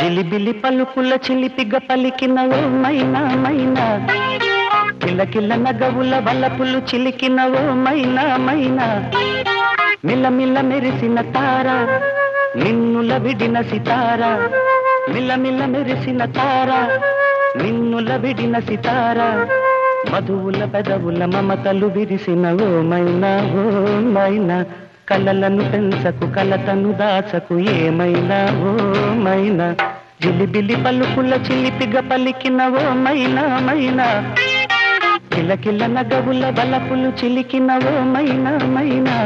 జిలిబిలి పలుకుల చిలిపిగ పలికిన ఓ మైనా మైనా, కిలకిల నగవుల వలపులు చిలికిన ఓ మైనా మైనా, మిలమిల మెరిసిన తార నిన్నుల విడిన సితార, మిలమిల మెరిసిన తార నిన్నుల విడిన సితార, మధువుల పెదవుల మమతలు విరిసిన ఓ మైనా ఓ మైనా, కలలను పెంచకు కలతను దాచకు ఏమైనా ఓ మైనా, జిలిబిలి పలుకుల చిలిపిగ పలికిన ఓ మైనా మైనా, కిలకిల నగవుల బలపులు చిలికిన ఓ మైనా మైనా.